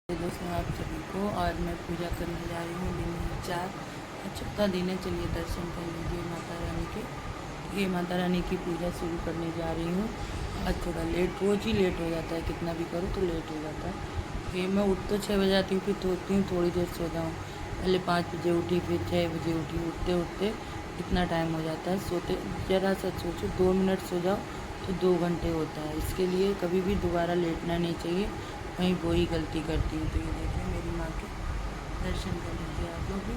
दोस्तों आप सभी को और मैं पूजा करने जा रही हूँ दिन 4 चौथा दिन है। चलिए दर्शन कर लीजिए माता रानी के। ये माता रानी की पूजा शुरू करने जा रही हूँ। आज थोड़ा लेट, रोज़ ही लेट हो जाता है, कितना भी करूँ तो लेट हो जाता है। ये मैं उठ तो 6 बजे आती हूँ, फिर सोती हूँ थोड़ी देर सो जाऊँ। पहले 5 बजे उठी, फिर 6 बजे उठी। उठते उठते इतना टाइम हो जाता है। सोते ज़रा सा सोचो 2 मिनट सो जाओ तो 2 घंटे होता है। इसके लिए कभी भी दोबारा लेटना नहीं चाहिए, वहीं वही गलती करती हूँ। तो ये देखिए मेरी माँ के दर्शन कर लीजिए आप लोग भी।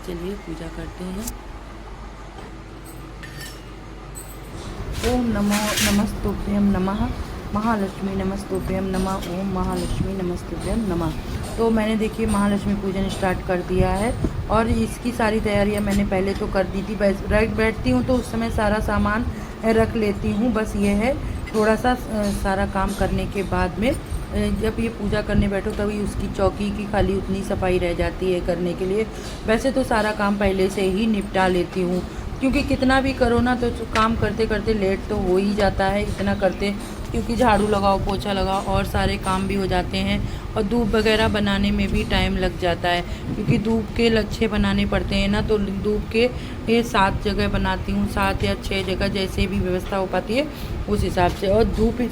चलिए पूजा करते हैं। ओम नमो नमस्तुभ्यं नमः महालक्ष्मी नमस्तुभ्यं नमः। ओम महालक्ष्मी नमस्तुभ्यं नमः। तो मैंने देखिए महालक्ष्मी पूजन स्टार्ट कर दिया है और इसकी सारी तैयारियां मैंने पहले तो कर दी थी। बैठती हूँ तो उस समय सारा सामान रख लेती हूँ। बस ये है थोड़ा सा सारा काम करने के बाद में जब ये पूजा करने बैठो तभी उसकी चौकी की खाली उतनी सफाई रह जाती है करने के लिए। वैसे तो सारा काम पहले से ही निपटा लेती हूँ, क्योंकि कितना भी करो ना तो काम करते करते लेट तो हो ही जाता है इतना करते, क्योंकि झाड़ू लगाओ, पोछा लगाओ और सारे काम भी हो जाते हैं। और धूप वगैरह बनाने में भी टाइम लग जाता है, क्योंकि धूप के लच्छे बनाने पड़ते हैं ना। तो धूप के ये 7 जगह बनाती हूँ, 7 या 6 जगह जैसे भी व्यवस्था हो पाती है उस हिसाब से। और धूप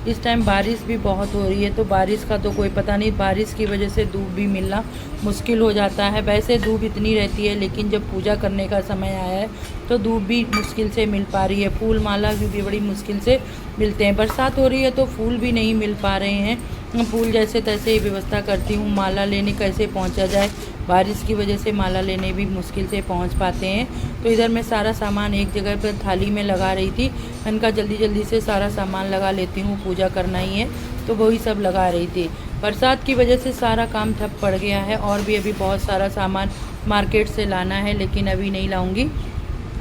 इस टाइम बारिश भी बहुत हो रही है, तो बारिश का तो कोई पता नहीं, बारिश की वजह से धूप भी मिलना मुश्किल हो जाता है। वैसे धूप इतनी रहती है, लेकिन जब पूजा करने का समय आया है तो धूप भी मुश्किल से मिल पा रही है। फूल माला भी बड़ी मुश्किल से मिलते हैं। बरसात हो रही है तो फूल भी नहीं मिल पा रहे हैं। फूल जैसे तैसे ही व्यवस्था करती हूँ। माला लेने कैसे पहुँचा जाए, बारिश की वजह से माला लेने भी मुश्किल से पहुँच पाते हैं। तो इधर मैं सारा सामान एक जगह पर थाली में लगा रही थी। इनका जल्दी जल्दी से सारा सामान लगा लेती हूँ, पूजा करना ही है तो वही सब लगा रही थी। बरसात की वजह से सारा काम ठप पड़ गया है और भी अभी बहुत सारा सामान मार्केट से लाना है, लेकिन अभी नहीं लाऊंगी।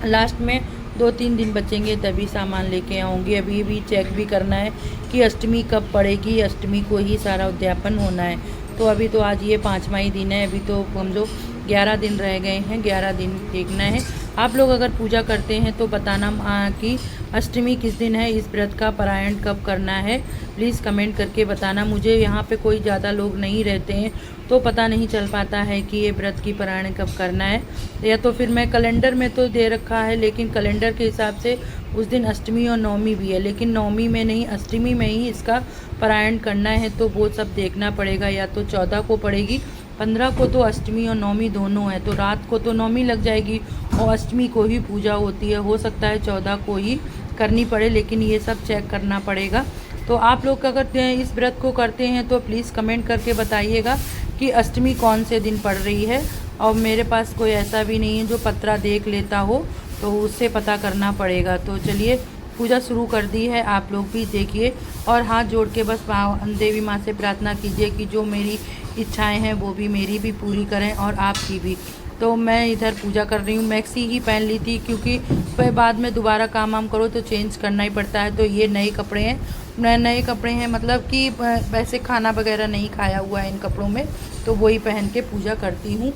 लास्ट में 2-3 दिन बचेंगे तभी सामान लेके आऊँगी। अभी भी चेक भी करना है कि अष्टमी कब पड़ेगी। अष्टमी को ही सारा उद्यापन होना है। तो अभी तो आज ये 5वां ही दिन है, अभी तो हम लोग 11 दिन रह गए हैं, 11 दिन देखना है। आप लोग अगर पूजा करते हैं तो बताना कि अष्टमी किस दिन है, इस व्रत का पारायण कब करना है, प्लीज़ कमेंट करके बताना। मुझे यहाँ पे कोई ज़्यादा लोग नहीं रहते हैं तो पता नहीं चल पाता है कि ये व्रत की पारायण कब करना है। या तो फिर मैं कैलेंडर में तो दे रखा है, लेकिन कैलेंडर के हिसाब से उस दिन अष्टमी और नवमी भी है, लेकिन नवमी में नहीं, अष्टमी में ही इसका पारायण करना है। तो वो सब देखना पड़ेगा, या तो 14 को पड़ेगी, 15 को तो अष्टमी और नवमी दोनों है, तो रात को तो नवमी लग जाएगी और अष्टमी को ही पूजा होती है। हो सकता है 14 को ही करनी पड़े, लेकिन ये सब चेक करना पड़ेगा। तो आप लोग अगर इस व्रत को करते हैं तो प्लीज़ कमेंट करके बताइएगा कि अष्टमी कौन से दिन पड़ रही है। और मेरे पास कोई ऐसा भी नहीं है जो पत्रा देख लेता हो, तो उससे पता करना पड़ेगा। तो चलिए पूजा शुरू कर दी है, आप लोग भी देखिए और हाथ जोड़ के बस देवी माँ से प्रार्थना कीजिए कि जो मेरी इच्छाएं हैं वो भी मेरी भी पूरी करें और आपकी भी। तो मैं इधर पूजा कर रही हूँ। मैक्सी ही पहन ली थी, क्योंकि फिर बाद में दोबारा काम वाम करो तो चेंज करना ही पड़ता है। तो ये नए कपड़े हैं, नए कपड़े हैं, मतलब कि वैसे खाना वगैरह नहीं खाया हुआ है इन कपड़ों में, तो वही पहन के पूजा करती हूँ।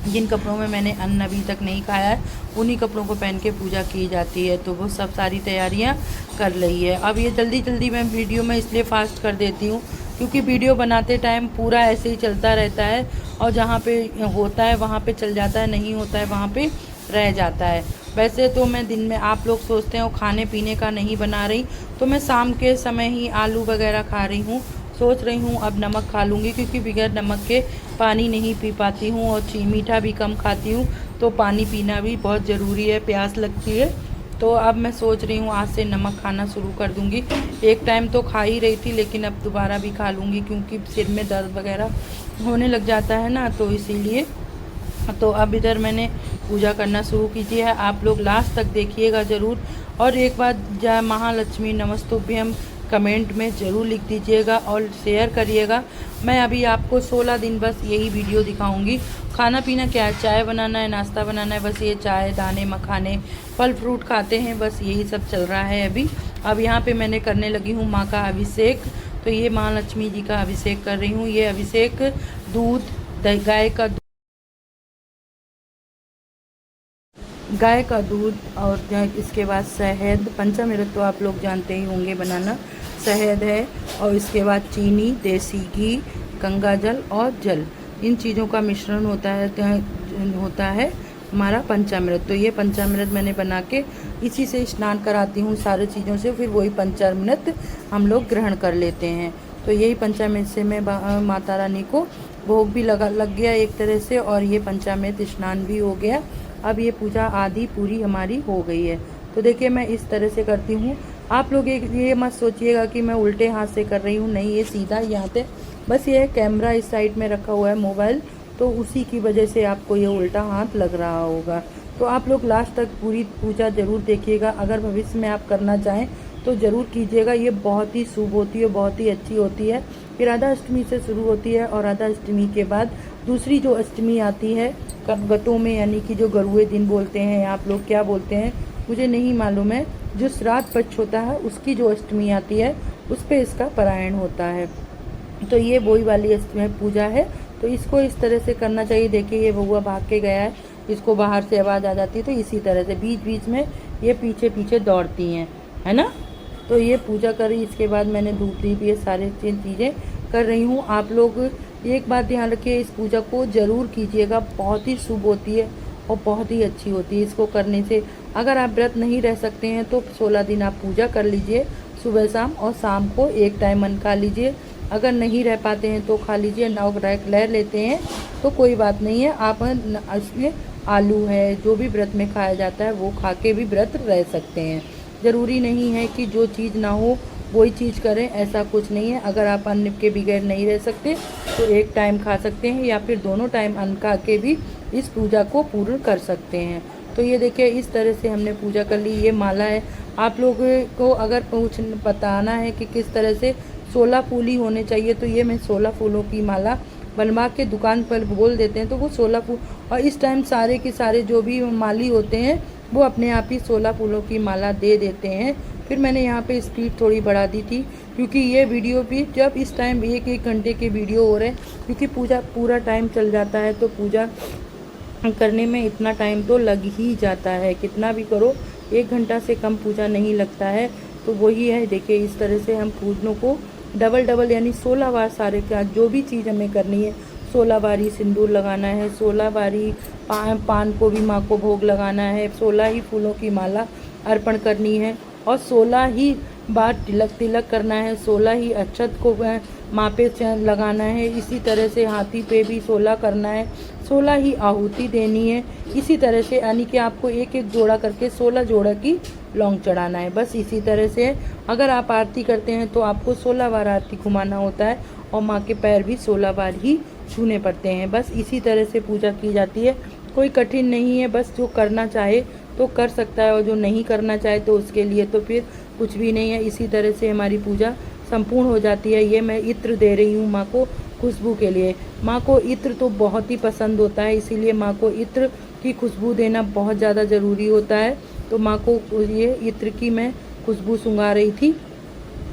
जिन कपड़ों में मैंने अन्न अभी तक नहीं खाया है उन्हीं कपड़ों को पहन के पूजा की जाती है। तो वो सब सारी तैयारियां कर ली है। अब ये जल्दी जल्दी मैं वीडियो में इसलिए फास्ट कर देती हूँ, क्योंकि वीडियो बनाते टाइम पूरा ऐसे ही चलता रहता है और जहाँ पे होता है वहाँ पे चल जाता है, नहीं होता है वहाँ पे रह जाता है। वैसे तो मैं दिन में, आप लोग सोचते हो खाने पीने का नहीं बना रही, तो मैं शाम के समय ही आलू वगैरह खा रही हूँ। सोच रही हूँ अब नमक खा लूँगी, क्योंकि बगैर नमक के पानी नहीं पी पाती हूँ और मीठा भी कम खाती हूँ, तो पानी पीना भी बहुत ज़रूरी है, प्यास लगती है। तो अब मैं सोच रही हूँ आज से नमक खाना शुरू कर दूँगी। एक टाइम तो खा ही रही थी, लेकिन अब दोबारा भी खा लूँगी, क्योंकि सिर में दर्द वगैरह होने लग जाता है ना, तो इसीलिए। तो अब इधर मैंने पूजा करना शुरू कीजिए है, आप लोग लास्ट तक देखिएगा ज़रूर। और एक बार जय महालक्ष्मी नमस्तुभ्यम कमेंट में ज़रूर लिख दीजिएगा और शेयर करिएगा। मैं अभी आपको 16 दिन बस यही वीडियो दिखाऊंगी। खाना पीना क्या है, चाय बनाना है, नाश्ता बनाना है, बस ये चाय, दाने, मखाने, फल फ्रूट खाते हैं, बस यही सब चल रहा है अभी। अब यहाँ पे मैंने करने लगी हूँ माँ का अभिषेक। तो ये महालक्ष्मी जी का अभिषेक कर रही हूँ। ये अभिषेक दूध, गाय का दूध और इसके बाद शहद, पंचामृत तो आप लोग जानते ही होंगे बनाना, शहद है और इसके बाद चीनी, देसी घी, गंगा जल और जल, इन चीज़ों का मिश्रण होता है हमारा पंचामृत। तो ये पंचामृत मैंने बना के इसी से स्नान कराती हूँ सारे चीज़ों से, फिर वही पंचामृत हम लोग ग्रहण कर लेते हैं। तो यही पंचामृत से मैं माता रानी को भोग भी लग गया एक तरह से, और ये पंचामृत स्नान भी हो गया। अब ये पूजा आदि पूरी हमारी हो गई है। तो देखिए मैं इस तरह से करती हूँ। आप लोग ये मत सोचिएगा कि मैं उल्टे हाथ से कर रही हूँ, नहीं, ये सीधा यहाँ पे बस ये कैमरा इस साइड में रखा हुआ है मोबाइल, तो उसी की वजह से आपको ये उल्टा हाथ लग रहा होगा। तो आप लोग लास्ट तक पूरी पूजा ज़रूर देखिएगा। अगर भविष्य में आप करना चाहें तो ज़रूर कीजिएगा। ये बहुत ही शुभ होती है, बहुत ही अच्छी होती है। फिर राधा अष्टमी से शुरू होती है, और राधा अष्टमी के बाद दूसरी जो अष्टमी आती है गतों में, यानी कि जो गरुए दिन बोलते हैं, आप लोग क्या बोलते हैं मुझे नहीं मालूम है, जो श्राद्ध पक्ष होता है उसकी जो अष्टमी आती है उस पर इसका पारायण होता है। तो ये वही वाली अष्टमी पूजा है। तो इसको इस तरह से करना चाहिए। देखिए ये बउआ भाग के गया है, इसको बाहर से आवाज़ आ जाती है, तो इसी तरह से बीच बीच में ये पीछे पीछे दौड़ती हैं, है ना। तो ये पूजा करी, इसके बाद मैंने धूप दीप ये सारे चीज़ें कर रही हूँ। आप लोग एक बात ध्यान रखिए, इस पूजा को ज़रूर कीजिएगा, बहुत ही शुभ होती है और बहुत ही अच्छी होती है। इसको करने से अगर आप व्रत नहीं रह सकते हैं तो 16 दिन आप पूजा कर लीजिए, सुबह शाम, और शाम को एक टाइम अन्न खा लीजिए। अगर नहीं रह पाते हैं तो खा लीजिए, नौ रह लेते हैं तो कोई बात नहीं है। आप इसमें आलू है, जो भी व्रत में खाया जाता है वो खा के भी व्रत रह सकते हैं। ज़रूरी नहीं है कि जो चीज़ ना हो वही चीज़ करें, ऐसा कुछ नहीं है। अगर आप अन्न के बगैर नहीं रह सकते तो एक टाइम खा सकते हैं, या फिर दोनों टाइम अन्न खा के भी इस पूजा को पूर्ण कर सकते हैं। तो ये देखिए इस तरह से हमने पूजा कर ली। ये माला है, आप लोगों को अगर कुछ बताना है कि किस तरह से 16 फूल ही होने चाहिए, तो ये मैं 16 फूलों की माला बनवा के दुकान पर बोल देते हैं, तो वो 16 फूल, और इस टाइम सारे के सारे जो भी माली होते हैं वो अपने आप ही 16 फूलों की माला दे देते हैं। फिर मैंने यहाँ पे स्पीड थोड़ी बढ़ा दी थी, क्योंकि ये वीडियो भी जब इस टाइम 1-1 घंटे के वीडियो हो रहे हैं, क्योंकि पूजा पूरा टाइम चल जाता है, तो पूजा करने में इतना टाइम तो लग ही जाता है। कितना भी करो 1 घंटा से कम पूजा नहीं लगता है। तो वही है, देखिए इस तरह से हम पूजनों को डबल यानी 16 बार सारे का जो भी चीज़ हमें करनी है, 16 बारी सिंदूर लगाना है, 16 बारी पान को भी माँ को भोग लगाना है, 16 ही फूलों की माला अर्पण करनी है, और 16 ही बार तिलक करना है, 16 ही अक्षत को माँ पे लगाना है। इसी तरह से हाथी पे भी 16 करना है, 16 ही आहुति देनी है। इसी तरह से यानी कि आपको एक एक जोड़ा करके 16 जोड़ा की लौंग चढ़ाना है। बस इसी तरह से अगर आप आरती करते हैं तो आपको 16 बार आरती घुमाना होता है, और माँ के पैर भी 16 बार ही छूने पड़ते हैं। बस इसी तरह से पूजा की जाती है, कोई कठिन नहीं है। बस जो करना चाहे तो कर सकता है, और जो नहीं करना चाहे तो उसके लिए तो फिर कुछ भी नहीं है। इसी तरह से हमारी पूजा संपूर्ण हो जाती है। ये मैं इत्र दे रही हूँ माँ को खुशबू के लिए। माँ को इत्र तो बहुत ही पसंद होता है, इसीलिए माँ को इत्र की खुशबू देना बहुत ज़्यादा ज़रूरी होता है। तो माँ को ये इत्र की मैं खुशबू सुंघा रही थी,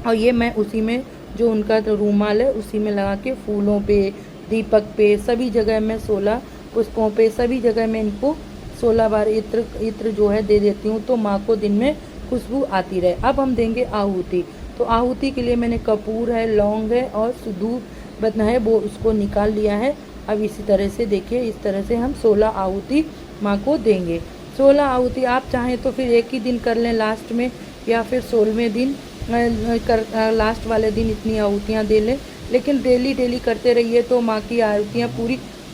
और ये मैं उसी में जो उनका रूमाल है उसी में लगा के फूलों पे, दीपक पे, सभी जगह मैं 16 पुष्पों पे, सभी जगह मैं इनको 16 बार इत्र जो है दे देती हूँ, तो माँ को दिन में खुशबू आती रहे। अब हम देंगे आहुति। तो आहुति के लिए मैंने कपूर है, लौंग है और धूप बतना है, वो उसको निकाल लिया है। अब इसी तरह से देखिए, इस तरह से हम 16 आहुति माँ को देंगे। 16 आहुति आप चाहें तो फिर एक ही दिन कर लें लास्ट में, या फिर 16वें दिन लास्ट वाले दिन इतनी आहुतियाँ दे लें, लेकिन डेली करते रहिए तो माँ की आहुतियाँ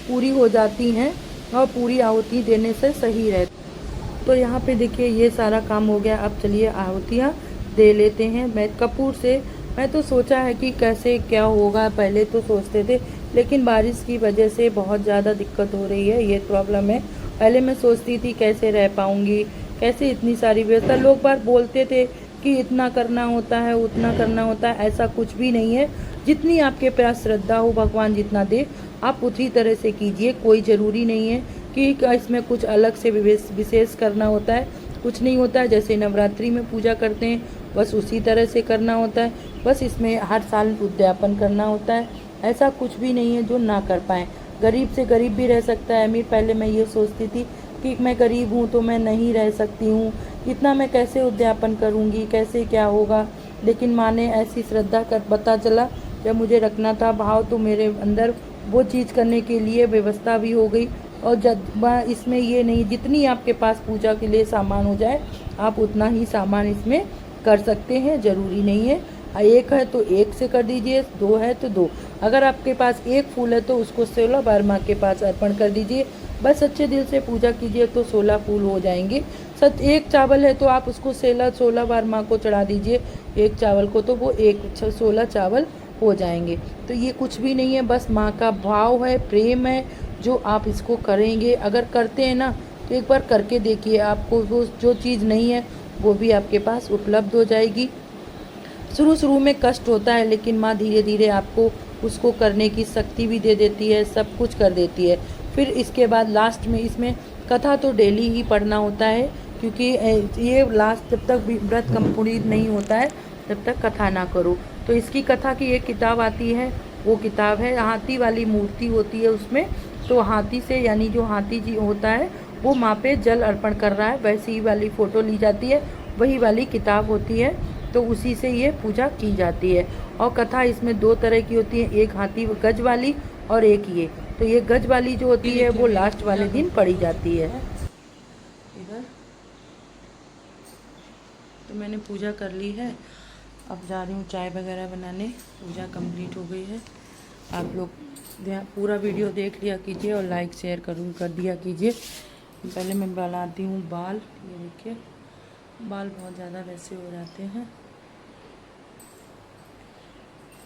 पूरी हो जाती हैं, और पूरी आहुति देने से सही रहती। तो यहाँ पे देखिए ये सारा काम हो गया। अब चलिए आहुतियाँ दे लेते हैं। मैं कपूर से मैं तो सोचा है कि कैसे क्या होगा, पहले तो सोचते थे, लेकिन बारिश की वजह से बहुत ज़्यादा दिक्कत हो रही है, ये प्रॉब्लम है। पहले मैं सोचती थी कैसे रह पाऊँगी, कैसे इतनी सारी व्यवस्था। लोग बार बोलते थे कि इतना करना होता है, उतना करना होता है, ऐसा कुछ भी नहीं है। जितनी आपके पास श्रद्धा हो, भगवान जितना दे आप उसी तरह से कीजिए। कोई ज़रूरी नहीं है कि इसमें कुछ अलग से विशेष करना होता है, कुछ नहीं होता है। जैसे नवरात्रि में पूजा करते हैं बस उसी तरह से करना होता है, बस इसमें हर साल उद्यापन करना होता है। ऐसा कुछ भी नहीं है जो ना कर पाएँ। गरीब से गरीब भी रह सकता है अमीर। पहले मैं ये सोचती थी कि मैं गरीब हूँ तो मैं नहीं रह सकती हूँ, इतना मैं कैसे उद्यापन करूँगी, कैसे क्या होगा, लेकिन माँ ने ऐसी श्रद्धा कर पता चला जब मुझे रखना था भाव तो मेरे अंदर वो चीज़ करने के लिए व्यवस्था भी हो गई। और जब इसमें ये नहीं, जितनी आपके पास पूजा के लिए सामान हो जाए आप उतना ही सामान इसमें कर सकते हैं, ज़रूरी नहीं है। एक है तो एक से कर दीजिए, दो है तो दो। अगर आपके पास एक फूल है तो उसको 16 बार माँ के पास अर्पण कर दीजिए। बस अच्छे दिल से पूजा कीजिए तो 16 फूल हो जाएंगे। सच एक चावल है तो आप उसको 16 बार माँ को चढ़ा दीजिए एक चावल को, तो वो 16 चावल हो जाएंगे। तो ये कुछ भी नहीं है, बस माँ का भाव है, प्रेम है, जो आप इसको करेंगे। अगर करते हैं ना तो एक बार करके देखिए, आपको वो जो चीज़ नहीं है वो भी आपके पास उपलब्ध हो जाएगी। शुरू में कष्ट होता है, लेकिन माँ धीरे धीरे आपको उसको करने की शक्ति भी दे देती है, सब कुछ कर देती है। फिर इसके बाद लास्ट में इसमें कथा तो डेली ही पढ़ना होता है, क्योंकि ये लास्ट जब तक व्रत कंप्लीट नहीं होता है तब तक कथा ना करो। तो इसकी कथा की एक किताब आती है, वो किताब है हाथी वाली मूर्ति होती है उसमें। तो हाथी से, यानी जो हाथी जी होता है वो माँ पे जल अर्पण कर रहा है, वैसी ही वाली फ़ोटो ली जाती है, वही वाली किताब होती है। तो उसी से ये पूजा की जाती है। और कथा इसमें दो तरह की होती है, एक हाथी गज वाली और एक ये। तो ये गज वाली जो होती है वो लास्ट वाले दिन पढ़ी जाती है। इधर तो मैंने पूजा कर ली है, अब जा रही हूँ चाय वगैरह बनाने। पूजा कंप्लीट हो गई है। आप लोग पूरा वीडियो देख लिया कीजिए और लाइक शेयर कर दिया कीजिए। पहले मैं बनाती हूँ बाल। ये देखिए बाल बहुत ज़्यादा वैसे हो जाते हैं,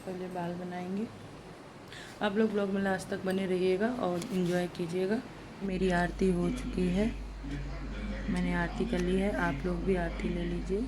पहले बाल बनाएंगे। आप लोग ब्लॉग में लास्ट तक बने रहिएगा और इन्जॉय कीजिएगा। मेरी आरती हो चुकी है, मैंने आरती कर ली है, आप लोग भी आरती ले लीजिए।